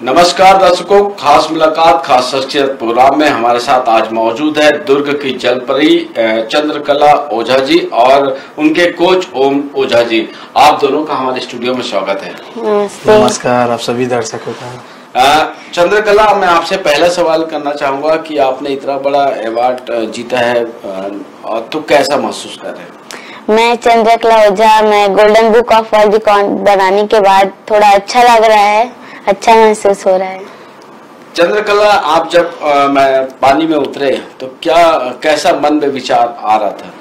नमस्कार दर्शकों, खास मुलाकात खास शख्सियत प्रोग्राम में हमारे साथ आज मौजूद है दुर्ग की जलपरी चंद्रकला ओझा जी और उनके कोच ओम ओझा जी। आप दोनों का हमारे स्टूडियो में स्वागत है। नमस्कार आप सभी दर्शकों का। चंद्रकला, मैं आपसे पहला सवाल करना चाहूंगा कि आपने इतना बड़ा अवार्ड जीता है तो कैसा महसूस कर रहे हैं? मैं चंद्रकला ओझा, मैं golden book of world record बनाने के बाद थोड़ा अच्छा लग रहा है, अच्छा महसूस हो रहा है। चंद्रकला, आप जब पानी में उतरे तो कैसा मन में विचार आ रहा था?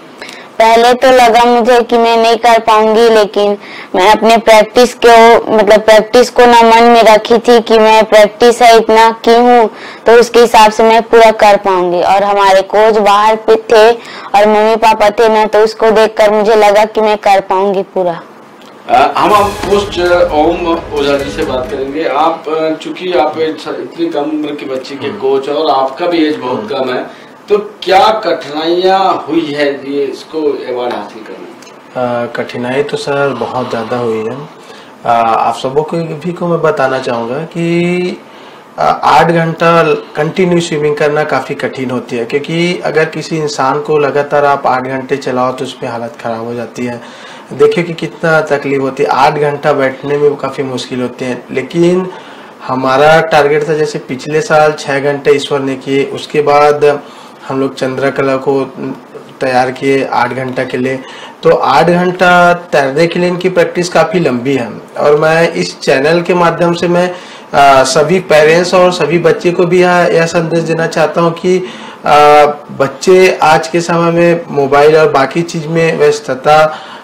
पहले तो लगा मुझे कि मैं नहीं कर पाऊंगी, लेकिन मैं अपने प्रैक्टिस को ना मन में रखी थी कि मैं प्रैक्टिस है इतना की हूँ तो उसके हिसाब से मैं पूरा कर पाऊंगी। और हमारे कोच बाहर पे थे और मम्मी पापा थे ना, तो उसको देखकर मुझे लगा कि मैं कर पाऊंगी पूरा। हम कोच ओम ओझा जी से बात करेंगे। आप चूंकि आप इतनी कम उम्र के बच्चे के कोच और आपका भी एज बहुत कम है, तो क्या कठिनाइयां हुई है ये इसको अवार्ड हासिल करने? कठिनाई तो सर बहुत ज़्यादा हुई है। आप सबों को मैं बताना चाहूँगा कि 8 घंटा कंटिन्यू स्विमिंग करना काफ़ी कठिन होती है, क्योंकि अगर किसी इंसान को लगातार आप 8 घंटे चलाओ तो उसमें हालत ख़राब हो जाती है। देखिए कि कितना तकलीफ होती है, 8 घंटा बैठने में काफ़ी मुश्किल होती है। लेकिन हमारा टारगेट था, जैसे पिछले साल 6 घंटे ईश्वर ने किए, उसके बाद हम लोग चंद्रकला को तैयार किए 8 घंटा के लिए। तो 8 घंटा तैरने के लिए इनकी प्रैक्टिस काफ़ी लंबी है। और मैं इस चैनल के माध्यम से मैं सभी पेरेंट्स और सभी बच्चे को भी यह संदेश देना चाहता हूँ कि बच्चे आज के समय में मोबाइल और बाकी चीज़ में व्यस्तता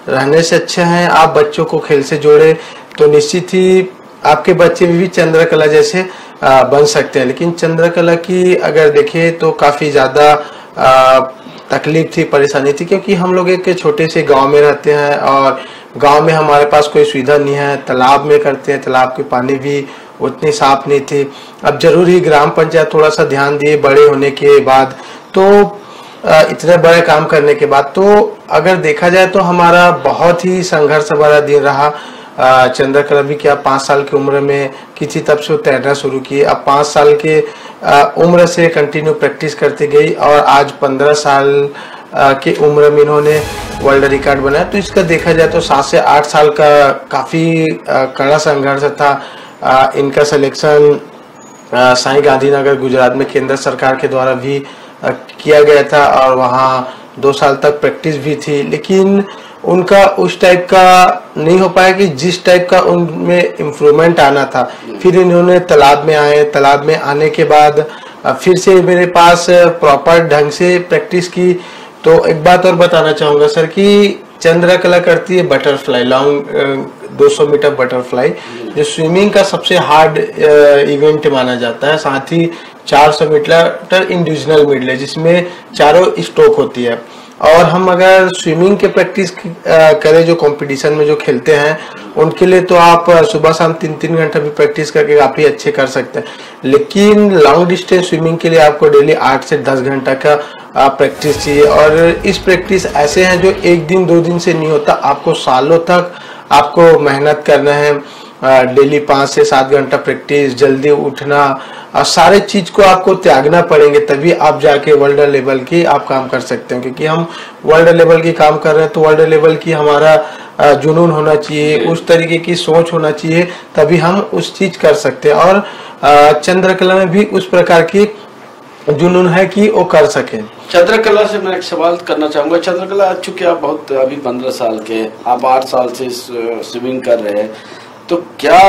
रहने से अच्छे हैं आप बच्चों को खेल से जोड़े, तो निश्चित ही आपके बच्चे भी चंद्रकला जैसे बन सकते हैं। लेकिन चंद्रकला की अगर देखें तो काफ़ी ज़्यादा तकलीफ थी, परेशानी थी, क्योंकि हम लोग एक छोटे से गांव में रहते हैं और गांव में हमारे पास कोई सुविधा नहीं है। तालाब में करते हैं, तालाब के पानी भी उतनी साफ नहीं थी। अब जरूर ही ग्राम पंचायत थोड़ा सा ध्यान दिए बड़े होने के बाद, तो इतने बड़े काम करने के बाद, तो अगर देखा जाए तो हमारा बहुत ही संघर्ष भरा दिन रहा। चंद्रकला भी क्या 5 साल की उम्र में की थी, तब से वो तैरना शुरू की। अब 5 साल के उम्र से कंटिन्यू प्रैक्टिस करती गई और आज 15 साल की उम्र में इन्होंने वर्ल्ड रिकॉर्ड बनाया। तो इसका देखा जाए तो 7 से 8 साल का काफ़ी कड़ा संघर्ष था। इनका सिलेक्शन साईं गांधीनगर गुजरात में केंद्र सरकार के द्वारा भी किया गया था और वहाँ 2 साल तक प्रैक्टिस भी थी। लेकिन उनका उस टाइप का नहीं हो पाया कि जिस टाइप का उनमें इम्प्रूवमेंट आना था। फिर इन्होंने तालाब में आए, तालाब में आने के बाद फिर से मेरे पास प्रॉपर ढंग से प्रैक्टिस की। तो एक बात और बताना चाहूँगा सर कि चंद्रकला करती है बटरफ्लाई, लॉन्ग 200 मीटर बटरफ्लाई, जो स्विमिंग का सबसे हार्ड इवेंट माना जाता है। साथ ही 400 मीटर इंडिविजुअल मिडल है, जिसमें चारों स्ट्रोक होती है। और हम अगर स्विमिंग के प्रैक्टिस करें, जो कंपटीशन में जो खेलते हैं उनके लिए, तो आप सुबह शाम 3-3 घंटा भी प्रैक्टिस करके काफ़ी अच्छे कर सकते हैं। लेकिन लॉन्ग डिस्टेंस स्विमिंग के लिए आपको डेली 8 से 10 घंटा का प्रैक्टिस चाहिए। और इस प्रैक्टिस ऐसे हैं जो 1 दिन 2 दिन से नहीं होता, आपको सालों तक आपको मेहनत करना है। डेली 5 से 7 घंटा प्रैक्टिस, जल्दी उठना और सारे चीज को आपको त्यागना पड़ेंगे, तभी आप जाके वर्ल्ड लेवल की आप काम कर सकते हैं। क्योंकि हम वर्ल्ड लेवल की काम कर रहे हैं तो वर्ल्ड लेवल की हमारा जुनून होना चाहिए, उस तरीके की सोच होना चाहिए, तभी हम उस चीज कर सकते हैं। और चंद्रकला में भी उस प्रकार की जुनून है कि वो कर सके। चंद्रकला से मैं एक सवाल करना चाहूंगा। चंद्रकला, चूंकि आप बहुत अभी 15 साल के, आप 8 साल से स्विमिंग कर रहे हैं, तो क्या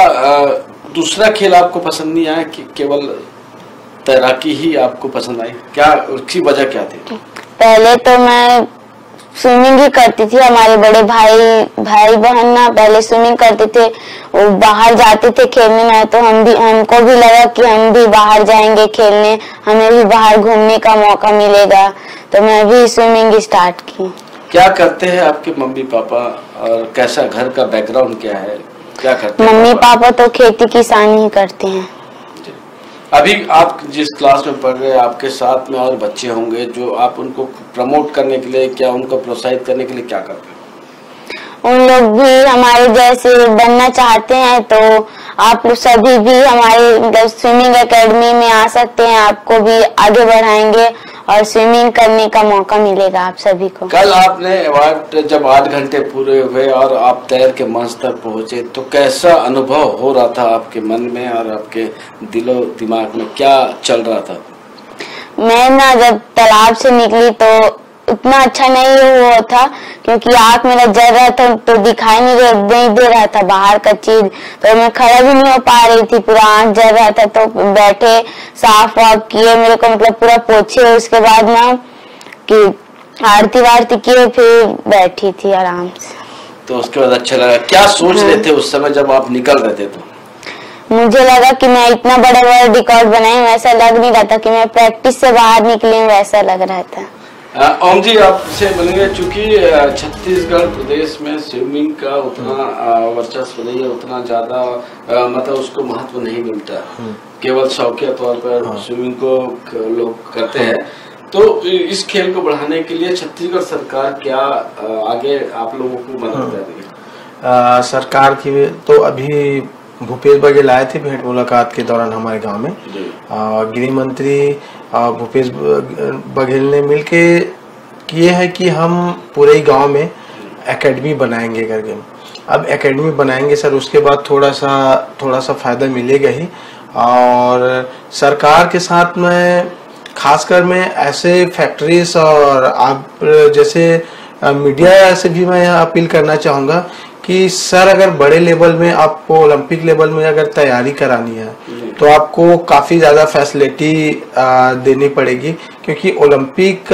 दूसरा खेल आपको पसंद नहीं आया कि केवल तैराकी ही आपको पसंद आई? क्या उसकी वजह क्या थी? पहले तो मैं स्विमिंग ही करती थी। हमारे बड़े भाई बहन ना पहले स्विमिंग करते थे, वो बाहर जाते थे खेलने में, तो हमको भी लगा कि हम भी बाहर जाएंगे खेलने, हमें भी बाहर घूमने का मौका मिलेगा, तो मैं भी स्विमिंग स्टार्ट की। क्या करते हैं आपके मम्मी पापा और कैसा घर का बैकग्राउंड क्या है, क्या करते हैं? मम्मी पापा तो खेती किसानी ही करते हैं। अभी आप जिस क्लास में पढ़ रहे हैं, आपके साथ में और बच्चे होंगे जो आप उनको प्रमोट करने के लिए, क्या उनको प्रोत्साहित करने के लिए क्या करते हैं? उन लोग भी हमारे जैसे बनना चाहते हैं तो आप लोग सभी भी हमारे मतलब स्विमिंग एकेडमी में आ सकते हैं, आपको भी आगे बढ़ाएंगे और स्विमिंग करने का मौका मिलेगा आप सभी को। कल आपने अवार्ड जब 8 घंटे पूरे हुए और आप तैर के मंच तक पहुंचे तो कैसा अनुभव हो रहा था आपके मन में और आपके दिलो दिमाग में, क्या चल रहा था? मैं ना जब तालाब से निकली तो उतना अच्छा नहीं हुआ था क्योंकि आँख मेरा जल रहा था तो दिखाई नहीं दे रहा था बाहर का चीज, तो मैं खड़ा भी नहीं हो पा रही थी, पूरा आँख जल रहा था। तो बैठे साफ वाफ किए मेरे को, मतलब पूरा पोछे, उसके बाद ना कि आरती वारती किए, फिर बैठी थी आराम से। तो उसके बाद अच्छा लगा। क्या सोच रहे थे उस समय जब आप निकल रहे थे? तो मुझे लगा कि मैं इतना बड़ा रिकॉर्ड बनाई, वैसा लग नहीं रहा था कि मैं प्रैक्टिस से बाहर निकली हूँ, वैसा लग रहा था। ओम जी, आपसे मिलेंगे चूंकि छत्तीसगढ़ प्रदेश में स्विमिंग का उतना वर्चस्व नहीं है, उतना ज्यादा मतलब उसको महत्व नहीं मिलता, केवल शौकिया तौर पर स्विमिंग को लोग करते हैं। तो इस खेल को बढ़ाने के लिए छत्तीसगढ़ सरकार क्या आगे आप लोगों को मदद कर रही है? सरकार की तो अभी भूपेश बघेल आए थे भेंट मुलाकात के दौरान हमारे गांव में। गृह मंत्री भूपेश बघेल ने मिलके किए है कि हम पूरे गांव में एकेडमी बनाएंगे करके। अब एकेडमी बनाएंगे सर, उसके बाद थोड़ा सा फायदा मिलेगा ही। और सरकार के साथ में खासकर मैं ऐसे फैक्ट्रीज और आप जैसे मीडिया से भी मैं अपील करना चाहूँगा कि सर अगर बड़े लेवल में आपको ओलंपिक लेवल में अगर तैयारी करानी है तो आपको काफ़ी ज़्यादा फैसिलिटी देनी पड़ेगी, क्योंकि ओलंपिक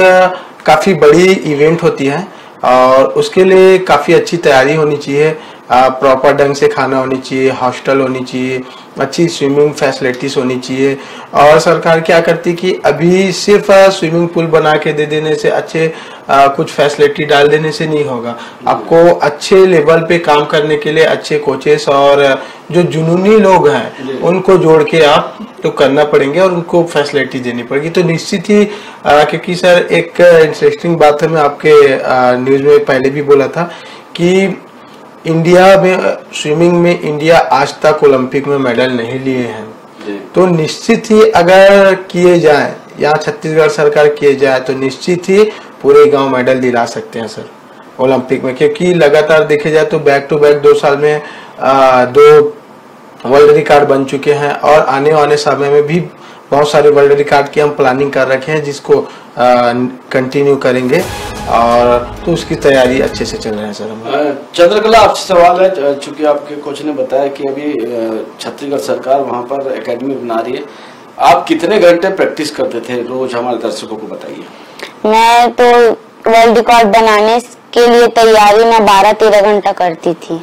काफ़ी बड़ी इवेंट होती है और उसके लिए काफ़ी अच्छी तैयारी होनी चाहिए, प्रॉपर ढंग से खाना होनी चाहिए, हॉस्टल होनी चाहिए, अच्छी स्विमिंग फैसिलिटीज होनी चाहिए। और सरकार क्या करती कि अभी सिर्फ स्विमिंग पूल बना के दे देने से, अच्छे कुछ फैसिलिटी डाल देने से नहीं होगा। आपको अच्छे लेवल पे काम करने के लिए अच्छे कोचेस और जो जुनूनी लोग हैं उनको जोड़ के आप तो करना पड़ेंगे और उनको फैसिलिटी देनी पड़ेगी। तो निश्चित ही क्योंकि सर एक इंटरेस्टिंग बात है, मैं आपके न्यूज में पहले भी बोला था कि इंडिया में स्विमिंग में इंडिया आज तक ओलंपिक में मेडल नहीं लिए हैं। तो निश्चित ही अगर किए जाए, यहाँ छत्तीसगढ़ सरकार किए जाए तो निश्चित ही पूरे गांव मेडल दिला सकते हैं सर ओलंपिक में, क्योंकि लगातार देखे जाए तो बैक टू बैक 2 साल में 2 वर्ल्ड रिकॉर्ड बन चुके हैं और आने वाले समय में भी बहुत सारे वर्ल्ड रिकॉर्ड की हम प्लानिंग कर रखे हैं जिसको कंटिन्यू करेंगे और तो उसकी तैयारी अच्छे से चल रही है सर। चंद्रकला, आपसे सवाल है, चूंकि आपके कोच ने बताया कि अभी छत्तीसगढ़ सरकार वहां पर एकेडमी बना रही है, आप कितने घंटे प्रैक्टिस करते थे रोज, हमारे दर्शकों को बताइए। मैं तो वर्ल्ड रिकॉर्ड बनाने के लिए तैयारी मैं 12-13 घंटा करती थी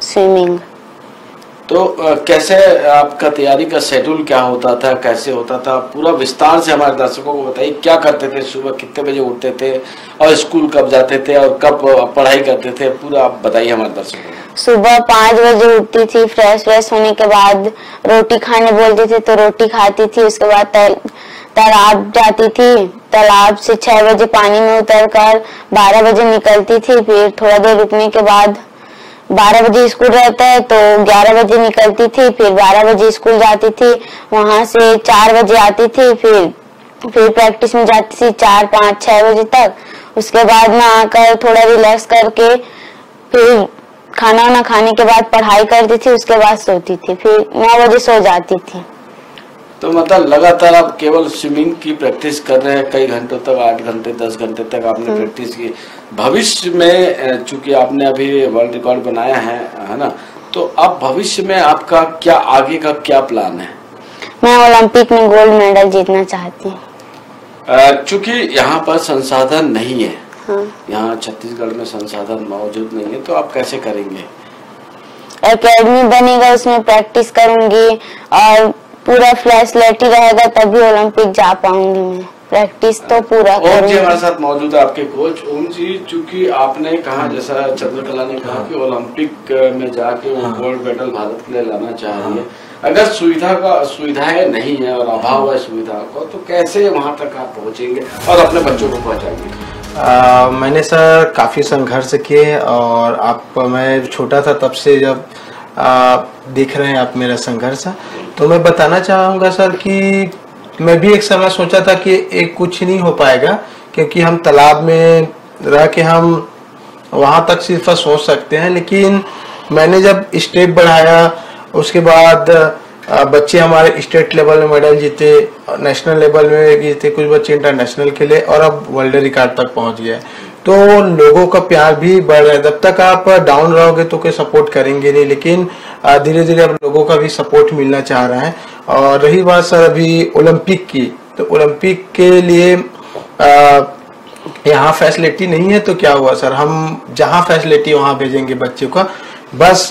स्विमिंग। तो कैसे आपका तैयारी का शेड्यूल क्या होता था, कैसे होता था, पूरा विस्तार से हमारे दर्शकों को बताइए। क्या करते थे, सुबह कितने बजे उठते थे और स्कूल कब जाते थे और कब पढ़ाई करते थे, पूरा आप बताइए हमारे दर्शकों को। सुबह 5 बजे उठती थी, फ्रेश होने के बाद रोटी खाने बोलते थे तो रोटी खाती थी, उसके बाद तालाब जाती थी, तालाब से 6 बजे पानी में उतरकर 12 बजे निकलती थी, फिर थोड़ा देर रुकने के बाद 12 बजे स्कूल रहता है तो 11 बजे निकलती थी, फिर 12 बजे स्कूल जाती थी, वहां से 4 बजे आती थी, फिर प्रैक्टिस में जाती थी 4, 5, 6 बजे तक। उसके बाद ना आकर थोड़ा रिलैक्स करके फिर खाना वाना खाने के बाद पढ़ाई करती थी, उसके बाद सोती थी, फिर 9 बजे सो जाती थी। तो मतलब लगातार आप केवल स्विमिंग की प्रैक्टिस कर रहे हैं, कई घंटों तक, 8 घंटे 10 घंटे तक आपने प्रैक्टिस की। भविष्य में चूंकि आपने अभी वर्ल्ड रिकॉर्ड बनाया है ना, तो अब भविष्य में आपका क्या आगे का क्या प्लान है? मैं ओलंपिक में गोल्ड मेडल जीतना चाहती हूँ। चूंकि यहाँ पर संसाधन नहीं है, हाँ। यहाँ छत्तीसगढ़ में संसाधन मौजूद नहीं है, तो आप कैसे करेंगे? एकेडमी बनेगा, उसमें प्रैक्टिस करूंगी और पूरा फैसिलिटी रहेगा तभी ओलंपिक जा पाऊंगी मैं। प्रैक्टिस तो पूरा करूंगी। ओम जी हमारे साथ मौजूद है, आपके कोच। ओम जी, चूंकि आपने कहा, जैसा चंद्रकला ने कहा कि ओलंपिक में जाके वो गोल्ड मेडल भारत के लिए लाना चाह रही है, अगर सुविधाएं नहीं है और अभाव है सुविधा को, तो कैसे वहां तक आप पहुंचेंगे और अपने बच्चों को पहुंचाएंगे? मैंने सर काफ़ी संघर्ष किए और मैं छोटा था तब से जब देख रहे हैं आप मेरा संघर्ष, तो मैं बताना चाहूँगा सर कि मैं भी एक समय सोचा था कि एक कुछ नहीं हो पाएगा, क्योंकि हम तालाब में रह के हम वहाँ तक सिर्फ सोच सकते हैं। लेकिन मैंने जब स्टेप बढ़ाया, उसके बाद बच्चे हमारे स्टेट लेवल में मेडल जीते, नेशनल लेवल में जीते, कुछ बच्चे इंटरनेशनल के लिए और अब वर्ल्ड रिकॉर्ड तक पहुंच गए। तो लोगों का प्यार भी बढ़ रहा है। जब तक आप डाउन रहोगे तो कोई सपोर्ट करेंगे नहीं, लेकिन धीरे धीरे अब लोगों का भी सपोर्ट मिलना चाह रहा है। और रही बात सर अभी ओलंपिक की, तो ओलंपिक के लिए यहाँ फैसिलिटी नहीं है, तो क्या हुआ सर, हम जहाँ फैसिलिटी वहाँ भेजेंगे बच्चे को। बस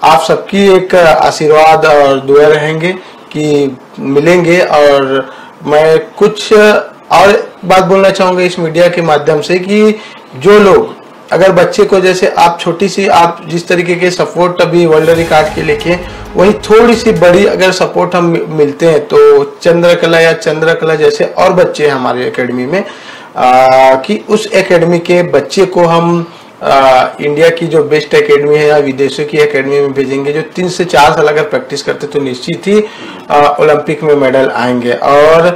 आप सबकी एक आशीर्वाद और दुआ रहेंगे कि मिलेंगे। और मैं कुछ और बात बोलना चाहूंगा इस मीडिया के माध्यम से कि जो लोग अगर बच्चे को, जैसे आप छोटी सी, आप जिस तरीके के सपोर्ट अभी वर्ल्ड रिकॉर्ड के लेके, वही थोड़ी सी बड़ी अगर सपोर्ट हम मिलते हैं तो चंद्रकला या चंद्रकला जैसे और बच्चे हैं हमारे एकेडमी में, कि उस एकेडमी के बच्चे को हम इंडिया की जो बेस्ट एकेडमी है या विदेशों की एकेडमी में भेजेंगे, जो 3 से 4 साल अगर प्रैक्टिस करते तो निश्चित ही ओलंपिक में मेडल आएंगे। और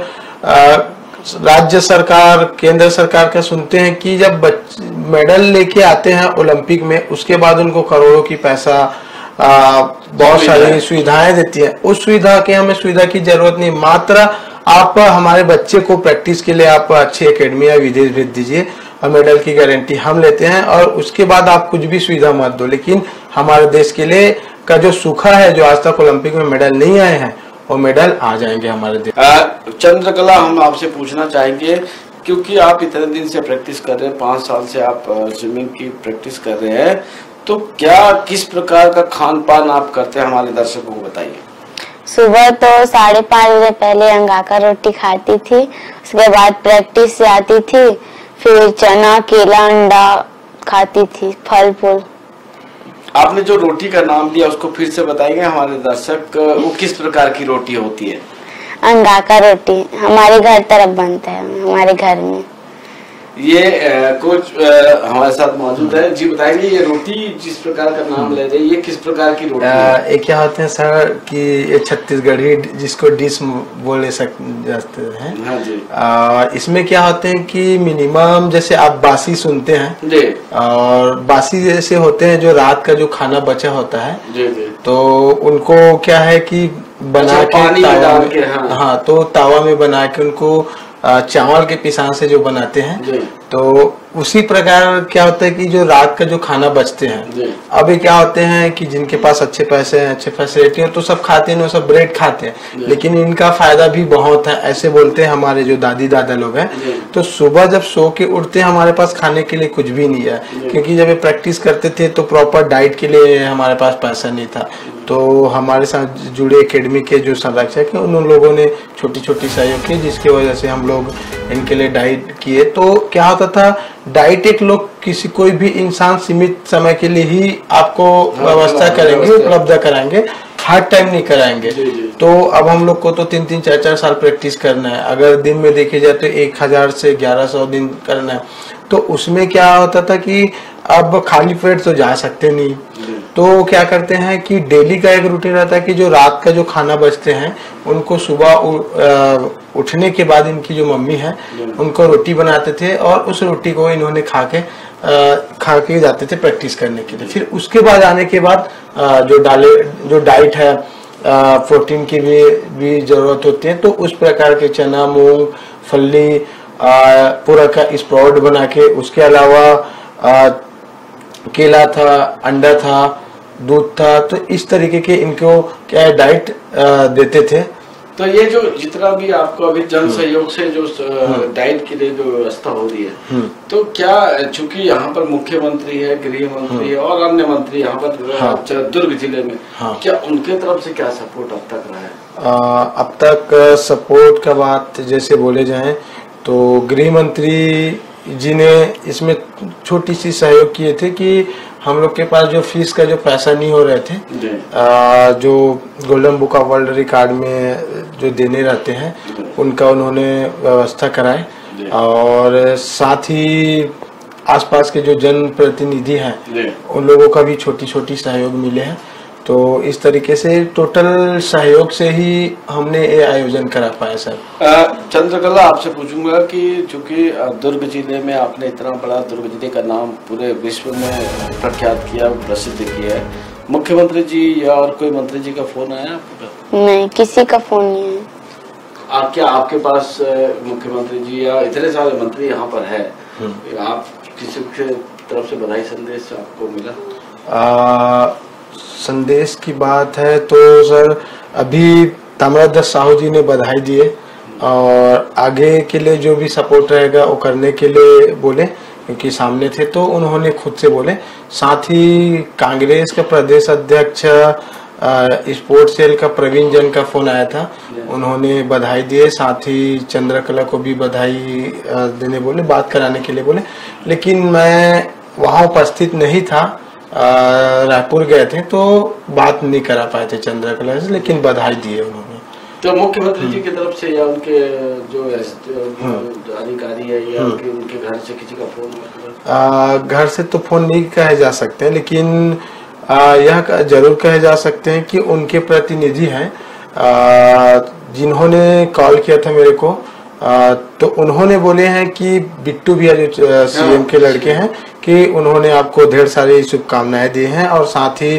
राज्य सरकार, केंद्र सरकार का सुनते हैं कि जब मेडल लेके आते हैं ओलंपिक में, उसके बाद उनको करोड़ों की पैसा, बहुत सारी सुविधाएं देती है। उस सुविधा की जरूरत नहीं, मात्र आप हमारे बच्चे को प्रैक्टिस के लिए आप अच्छी एकेडमी या विदेश भेज दीजिए और मेडल की गारंटी हम लेते हैं। और उसके बाद आप कुछ भी सुविधा मत दो, लेकिन हमारे देश के लिए का जो सूखा है, जो आज तक ओलंपिक में मेडल नहीं आए हैं, वो मेडल आ जाएंगे हमारे देश। चंद्रकला, हम आपसे पूछना चाहेंगे, क्योंकि आप इतने दिन से प्रैक्टिस कर रहे हैं, 5 साल से आप स्विमिंग की प्रैक्टिस कर रहे हैं, तो क्या किस प्रकार का खान पान आप करते हैं, हमारे दर्शकों को बताइए। सुबह तो 5:30 बजे पहले अंगाका रोटी खाती थी, उसके बाद प्रैक्टिस से आती थी, फिर चना, केला, अंडा खाती थी, फल फूल। आपने जो रोटी का नाम लिया उसको फिर से बताएंगे हमारे दर्शक, वो किस प्रकार की रोटी होती है? अंगाका रोटी हमारे घर तरफ बनता है, हमारे घर में। ये कोच हमारे साथ मौजूद है जी, बताएंगे ये रोटी जिस प्रकार का नाम ले रहे हैं, ये किस प्रकार की रोटी है? ये क्या होते हैं सर कि ये छत्तीसगढ़ी जिसको डिश बोले जाते हैं। हाँ जी। इसमें क्या होते हैं कि मिनिमम जैसे आप बासी सुनते हैं जी, और बासी जैसे होते हैं जो रात का जो खाना बचा होता है जी जी, तो उनको क्या है कि बना के पानी में डाल के, हाँ, तो तावा में बना के उनको चावल के पिसान से जो बनाते हैं, तो उसी प्रकार क्या होता है कि जो रात का जो खाना बचते हैं, अभी क्या होते हैं कि जिनके पास अच्छे पैसे हैं, अच्छे फैसिलिटी है, तो सब खाते हैं, वो सब ब्रेड खाते हैं, लेकिन इनका फायदा भी बहुत है, ऐसे बोलते हैं हमारे जो दादी दादा लोग हैं। तो सुबह जब सो के उठते हैं, हमारे पास खाने के लिए कुछ भी नहीं है, क्योंकि जब ये प्रैक्टिस करते थे तो प्रॉपर डाइट के लिए हमारे पास पैसा नहीं था। तो हमारे साथ जुड़े एकेडमी के जो संरक्षक हैं, उन लोगों ने छोटी छोटी सहयोग की, जिसकी वजह से हम लोग इनके लिए डाइट किए। तो क्या होता था, डाइट एक लोग किसी कोई भी इंसान सीमित समय के लिए ही आपको व्यवस्था करेंगे, उपलब्ध कराएंगे, हर टाइम नहीं कराएंगे। तो अब हम लोग को तो 3-3, 4-4 साल प्रैक्टिस करना है, अगर दिन में देखे जाए तो 1000 से 1100 दिन करना है। तो उसमें क्या होता था कि अब खाली पेट तो जा सकते नहीं, तो क्या करते हैं कि डेली का एक रूटीन रहता है कि जो रात का जो खाना बचते हैं उनको सुबह उठने के बाद इनकी जो मम्मी है उनको रोटी बनाते थे, और उस रोटी को इन्होंने खा के जाते थे प्रैक्टिस करने के लिए। फिर उसके बाद आने के बाद जो डाइट है, प्रोटीन की भी जरूरत होती है, तो उस प्रकार के चना, मूंग, फली, पूरा का स्प्राउट बना के, उसके अलावा केला था, अंडा था, दूध था, तो इस तरीके के इनको क्या डाइट देते थे। तो ये जो जितना भी आपको अभी जन सहयोग से जो डाइट के लिए जो व्यवस्था हो रही है, तो क्या, चूंकि यहाँ पर मुख्यमंत्री है, गृह मंत्री है और अन्य मंत्री यहाँ पर दुर्ग जिले में, क्या उनके तरफ से क्या सपोर्ट अब तक रहा है? अब तक सपोर्ट का बात जैसे बोले जाए तो गृह मंत्री जी ने इसमें छोटी सी सहयोग किए थे कि हम लोग के पास जो फीस का जो पैसा नहीं हो रहे थे, जो golden book of world record में जो देने रहते हैं, उनका उन्होंने व्यवस्था कराए। और साथ ही आसपास के जो जनप्रतिनिधि हैं उन लोगों का भी छोटी छोटी सहयोग मिले हैं। तो इस तरीके से टोटल सहयोग से ही हमने ये आयोजन करा पाया सर। चंद्रकला, आपसे पूछूंगा कि चूंकि दुर्ग जिले में आपने इतना बड़ा, दुर्ग जिले का नाम पूरे विश्व में प्रख्यात किया, प्रसिद्ध किया है, मुख्यमंत्री जी या और कोई मंत्री जी का फोन आया आपको? नहीं, किसी का फोन नहीं है। क्या आपके पास मुख्यमंत्री जी या इतने सारे मंत्री यहाँ पर है, आप किसी के तरफ से बधाई संदेश आपको मिला? संदेश की बात है तो सर अभी ताम्रध्वज साहू जी ने बधाई दिए और आगे के लिए जो भी सपोर्ट रहेगा वो करने के लिए बोले, क्योंकि सामने थे तो उन्होंने खुद से बोले। साथ ही कांग्रेस के प्रदेश अध्यक्ष स्पोर्ट्स सेल का प्रवीण जैन का फोन आया था, उन्होंने बधाई दिए। साथ ही चंद्रकला को भी बधाई देने बोले, बात कराने के लिए बोले। लेकिन मैं वहाँ उपस्थित नहीं था, रायपुर गए थे तो बात नहीं करा पाए थे चंद्रकला से, लेकिन बधाई दिए उन्होंने। तो मुख्यमंत्री जी की तरफ से या उनके जो अधिकारी है या उनके घर से किसी का फोन? घर से तो फोन नहीं कहे जा सकते, लेकिन यह जरूर कहे जा सकते हैं कि उनके प्रतिनिधि हैं जिन्होंने कॉल किया था मेरे को, तो उन्होंने बोले हैं कि बिट्टू भैया जो सीएम के लड़के हैं कि उन्होंने आपको ढेर सारी शुभकामनाएं दी हैं और साथ ही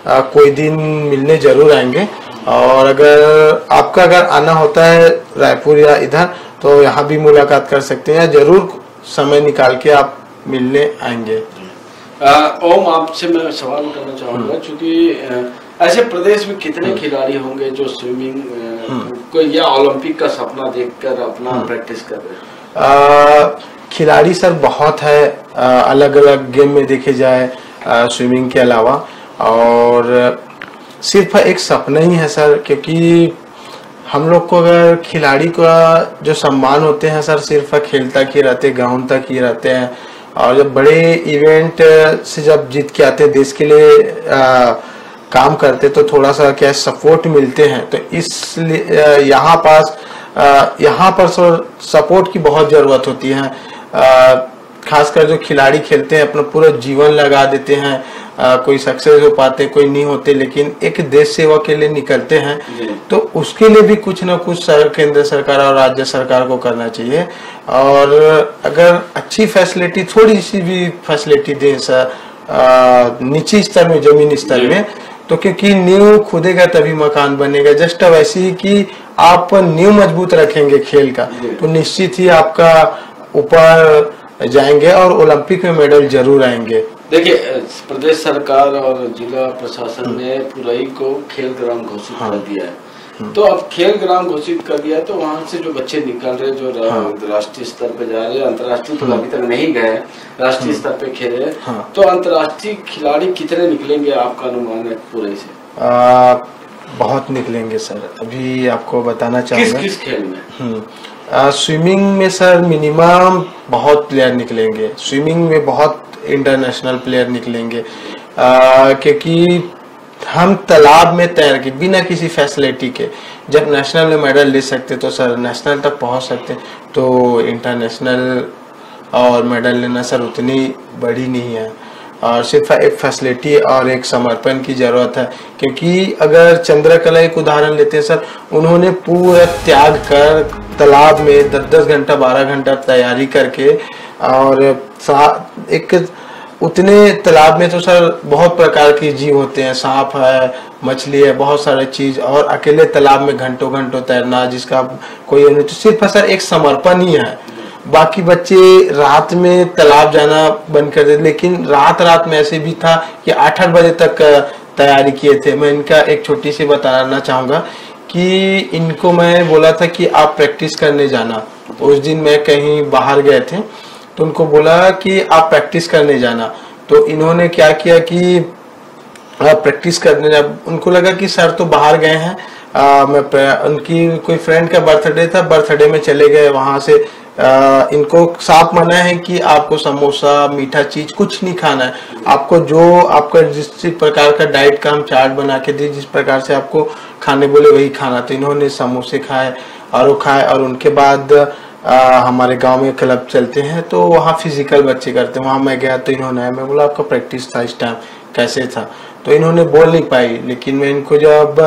कोई दिन मिलने जरूर आएंगे। और अगर आना होता है रायपुर या इधर तो यहाँ भी मुलाकात कर सकते हैं, जरूर समय निकाल के आप मिलने आएंगे। ओम, आपसे मैं सवाल करना चाहूंगा, चूंकि ऐसे प्रदेश में कितने खिलाड़ी होंगे जो स्विमिंग को या ओलंपिक का सपना देखकर अपना प्रैक्टिस कर रहे हैं? खिलाड़ी सर बहुत है, अलग अलग गेम में देखे जाए स्विमिंग के अलावा, और सिर्फ एक सपना ही है सर, क्योंकि हम लोग को अगर खिलाड़ी का जो सम्मान होते हैं सर सिर्फ खेल तक ही रहते, ग्राउंड तक ही रहते हैं, और जब बड़े इवेंट से जब जीत के आते हैं देश के लिए काम करते तो थोड़ा सा क्या सपोर्ट मिलते हैं। तो इसलिए यहाँ पर सपोर्ट की बहुत जरूरत होती है। खासकर जो खिलाड़ी खेलते हैं अपना पूरा जीवन लगा देते हैं, कोई सक्सेस हो पाते कोई नहीं होते, लेकिन एक देश सेवा के लिए निकलते हैं तो उसके लिए भी कुछ ना कुछ केंद्र सरकार और राज्य सरकार को करना चाहिए। और अगर अच्छी फैसिलिटी, थोड़ी सी भी फैसिलिटी दें सर निची स्तर में, जमीनी स्तर में, तो क्योंकि नींव खुदेगा तभी मकान बनेगा। जस्ट वैसे ही कि आप नींव मजबूत रखेंगे खेल का तो निश्चित ही आपका ऊपर जाएंगे और ओलंपिक में मेडल जरूर आएंगे। देखिए, प्रदेश सरकार और जिला प्रशासन ने पुरई को खेल ग्राम घोषित कर दिया है, तो अब खेल ग्राम घोषित कर दिया तो वहाँ से जो बच्चे निकल रहे, जो राष्ट्रीय स्तर पे जा रहे हैं, अंतर्राष्ट्रीय तो अभी तक नहीं गए, राष्ट्रीय स्तर पे खेले, तो अंतर्राष्ट्रीय खिलाड़ी कितने निकलेंगे आपका अनुमान है पुरई से? बहुत निकलेंगे सर, अभी आपको बताना चाहूँगा। किस खेल में? स्विमिंग में सर मिनिमम बहुत प्लेयर निकलेंगे, स्विमिंग में बहुत इंटरनेशनल प्लेयर निकलेंगे, क्योंकि हम तालाब में तैर के बिना किसी फैसिलिटी के जब नेशनल में मेडल ले सकते तो सर नेशनल तक पहुंच सकते, तो इंटरनेशनल और मेडल लेना सर उतनी बड़ी नहीं है, और सिर्फ एक फैसिलिटी और एक समर्पण की जरूरत है। क्योंकि अगर चंद्रकला एक उदाहरण लेते हैं सर, उन्होंने पूरा त्याग कर तालाब में 10-10 घंटा 12 घंटा तैयारी करके, और एक उतने तालाब में तो सर बहुत प्रकार के जीव होते हैं, सांप है, मछली है, बहुत सारे चीज, और अकेले तालाब में घंटों घंटों तैरना जिसका कोई नहीं, तो सिर्फ सर एक समर्पण ही है। बाकी बच्चे रात में तालाब जाना बंद कर देते, लेकिन रात में ऐसे भी था कि 8-8 बजे तक तैयारी किए थे। मैं इनका एक छोटी सी बताना चाहूँगा कि इनको मैं बोला था कि आप प्रैक्टिस करने जाना। उस दिन मैं कहीं बाहर गए थे तो उनको बोला कि आप प्रैक्टिस करने जाना, तो इन्होंने क्या किया कि प्रैक्टिस करने, जब उनको लगा कि सर तो बाहर गए हैं, उनकी कोई फ्रेंड का बर्थडे था, बर्थडे में चले गए, वहां से इनको साफ मना है कि आपको समोसा मीठा चीज कुछ नहीं खाना है, आपको जो आपका जिस प्रकार का डाइट का हम चार्ट बना के दिए, जिस प्रकार से आपको खाने बोले वही खाना। तो इन्होंने समोसे खाए और वो खाए, और उनके बाद हमारे गांव में क्लब चलते हैं तो वहाँ फिजिकल बच्चे करते हैं। वहाँ मैं गया तो इन्होंने, मैं बोला आपका प्रैक्टिस था इस टाइम कैसे था, तो इन्होंने बोल नहीं पाई, लेकिन मैं इनको जब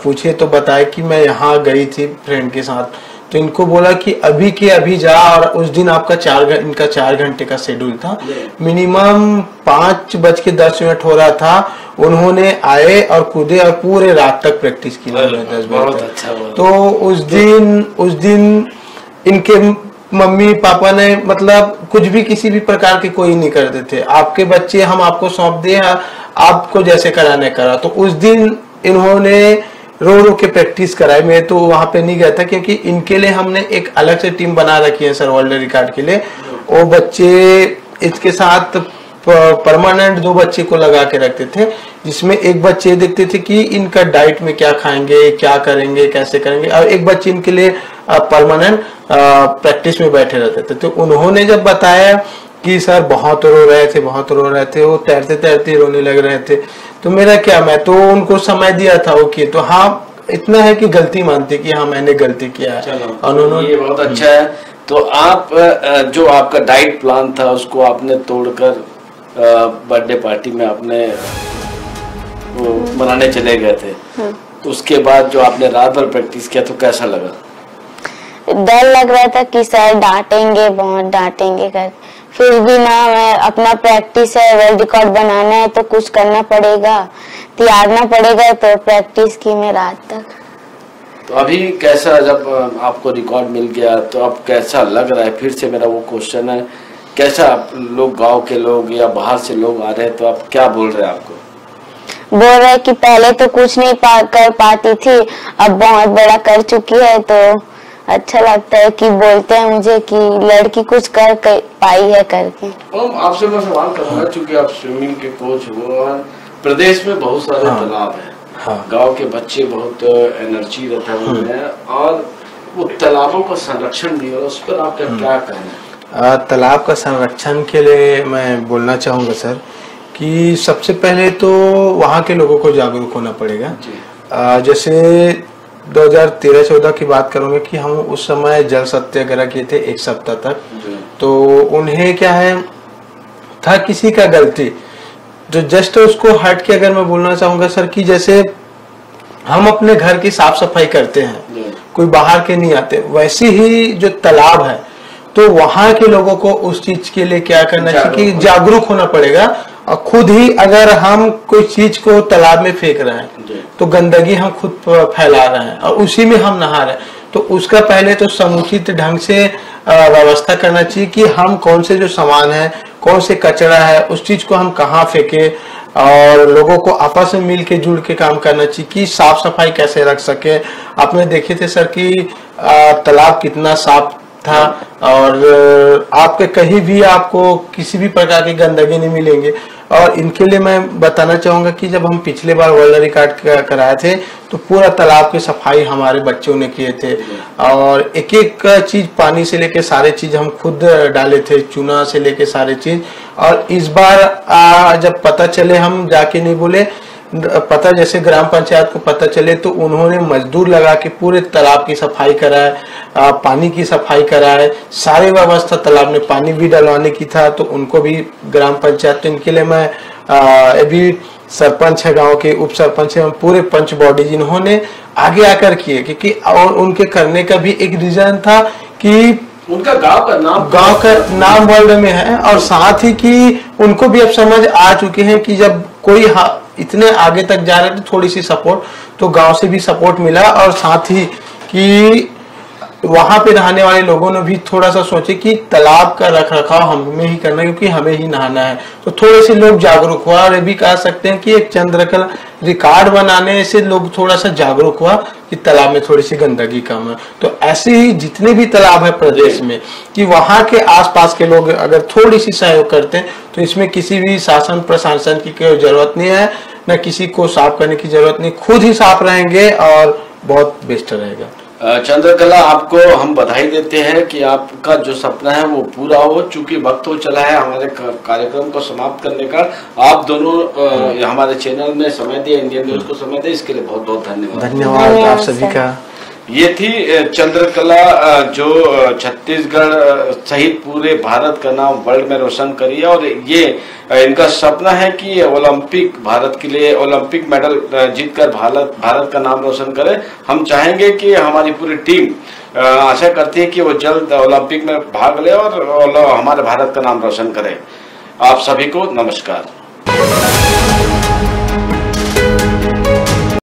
पूछे तो बताया कि मैं यहाँ गई थी फ्रेंड के साथ, तो इनको बोला कि अभी के अभी जा, और उस दिन आपका इनका 4 घंटे का शेड्यूल था, मिनिमम 5:10 हो रहा था, उन्होंने आए और कूदे और पूरे रात तक प्रैक्टिस की 10 बजे तक। तो उस दिन इनके मम्मी पापा ने मतलब कुछ भी किसी भी प्रकार के कोई नहीं करते थे, आपके बच्चे हम आपको सौंप दिए, आपको जैसे कराने करा। तो उस दिन इन्होंने रो के प्रैक्टिस कराई। मैं तो वहां पे नहीं गया था क्योंकि इनके लिए हमने एक अलग से टीम बना रखी है सर वर्ल्ड रिकॉर्ड के लिए। वो बच्चे इसके साथ परमानेंट 2 बच्चे को लगा के रखते थे, जिसमें एक बच्चे देखते थे कि इनका डाइट में क्या खाएंगे, क्या करेंगे, कैसे करेंगे, और एक बच्चे इनके लिए परमानेंट प्रैक्टिस में बैठे रहते थे। तो उन्होंने जब बताया कि सर बहुत रो रहे थे, वो तैरते तैरते रोने लग रहे थे, तो मेरा क्या, मैं तो उनको समय दिया था वो किए, तो हाँ इतना है कि गलती मानते कि हाँ मैंने गलती किया है। उन्होंने ये बहुत अच्छा है। तो आप जो आपका डाइट प्लान था उसको आपने तोड़कर बर्थडे पार्टी में आपने वो मनाने चले गए थे, तो उसके बाद जो आपने रात भर प्रैक्टिस किया तो कैसा लगा? डर लग रहा था कि सर डांटेंगे, बहुत डांटेंगे कर, फिर भी ना, मैं अपना प्रैक्टिस है, वर्ल्ड रिकॉर्ड बनाना है तो कुछ करना पड़ेगा, तैयारना पड़ेगा, तो प्रैक्टिस की मैं रात तक। तो अभी कैसा, जब आपको रिकॉर्ड मिल गया तो अब कैसा लग रहा है? फिर से मेरा वो क्वेश्चन है, कैसा आप लोग, गांव के लोग या बाहर से लोग आ रहे हैं तो आप क्या बोल रहे हैं? आपको बोल रहे कि पहले तो कुछ नहीं कर पाती थी, अब बहुत बड़ा कर चुकी है, तो अच्छा लगता है कि बोलते हैं मुझे कि लड़की कुछ कर पाई है करके। आपसे मैं सवाल करूंगा, चूंकि आप स्विमिंग के कोच हो और प्रदेश में बहुत सारे तालाब हैं, गांव के बच्चे बहुत एनर्जी रहता है उनमें, और वो तालाबों का संरक्षण भी हो, उस पर आपका क्या कहना है? तालाब का संरक्षण के लिए मैं बोलना चाहूँगा सर कि सबसे पहले तो वहाँ के लोगों को जागरूक होना पड़ेगा। जैसे 2013-14 की बात करूंगा कि हम उस समय जल सत्याग्रह किए थे 1 सप्ताह तक, तो उन्हें क्या है था किसी का गलती, जो जस्ट उसको हट के अगर मैं बोलना चाहूंगा सर कि जैसे हम अपने घर की साफ सफाई करते हैं, कोई बाहर के नहीं आते, वैसे ही जो तालाब है तो वहां के लोगों को उस चीज के लिए क्या करना चाहिए कि जागरूक होना पड़ेगा। और खुद ही अगर हम कोई चीज को तालाब में फेंक रहे हैं तो गंदगी हम खुद फैला रहे हैं और उसी में हम नहा रहे हैं, तो उसका पहले तो समुचित ढंग से व्यवस्था करना चाहिए कि हम कौन से जो सामान है, कौन से कचरा है, उस चीज को हम कहाँ फेंके, और लोगों को आपस में मिल के जुड़ के काम करना चाहिए कि साफ सफाई कैसे रख सके। आपने देखे थे सर कि तालाब कितना साफ था, और आपके कहीं भी आपको किसी भी प्रकार की गंदगी नहीं मिलेंगे। और इनके लिए मैं बताना चाहूंगा कि जब हम पिछले बार वर्ल्ड रिकॉर्ड कराए थे तो पूरा तालाब की सफाई हमारे बच्चों ने किए थे, और एक एक चीज पानी से लेके सारे चीज हम खुद डाले थे, चूना से लेके सारे चीज। और इस बार जब पता चले, हम जाके नहीं बोले, पता जैसे ग्राम पंचायत को पता चले तो उन्होंने मजदूर लगा के पूरे तालाब की सफाई कराए, पानी की सफाई कराए, सारे व्यवस्था, तालाब में पानी भी डलवाने की था तो उनको भी ग्राम पंचायत, तो इनके लिए मैं अभी सरपंच है, गांव के उप सरपंच है, पूरे पंच बॉडी जिन्होंने आगे आकर किए, क्योंकि और उनके करने का भी एक रीजन था कि उनका गांव का नाम वर्ल्ड में है, और साथ ही कि उनको भी अब समझ आ चुके हैं कि जब कोई इतने आगे तक जा रहे थे, थोड़ी सी सपोर्ट तो गांव से भी सपोर्ट मिला, और साथ ही कि वहां पे रहने वाले लोगों ने भी थोड़ा सा सोचे कि तालाब का रख रखाव हमें ही करना है क्योंकि हमें ही नहाना है, तो थोड़े से लोग जागरूक हुआ। और ये भी कह सकते हैं कि एक चंद्रकला रिकॉर्ड बनाने से लोग थोड़ा सा जागरूक हुआ कि तालाब में थोड़ी सी गंदगी कम है। तो ऐसे ही जितने भी तालाब है प्रदेश में, कि वहां के आसपास के लोग अगर थोड़ी सी सहयोग करते हैं तो इसमें किसी भी शासन प्रशासन की कोई जरूरत नहीं है, न किसी को साफ करने की जरूरत नहीं, खुद ही साफ रहेंगे और बहुत बेस्ट रहेगा। चंद्रकला, आपको हम बधाई देते हैं कि आपका जो सपना है वो पूरा हो। चूंकि वक्त हो चला है हमारे कार्यक्रम को समाप्त करने का, आप दोनों हमारे चैनल में समय दिया, इंडियन न्यूज को समय दिया, इसके लिए बहुत बहुत धन्यवाद। धन्यवाद आप सभी का। ये थी चंद्रकला जो छत्तीसगढ़ सहित पूरे भारत का नाम वर्ल्ड में रोशन करी है। और ये इनका सपना है कि ओलंपिक भारत के लिए ओलंपिक मेडल जीतकर भारत का नाम रोशन करे। हम चाहेंगे कि हमारी पूरी टीम आशा करती है कि वो जल्द ओलंपिक में भाग ले और हमारे भारत का नाम रोशन करे। आप सभी को नमस्कार।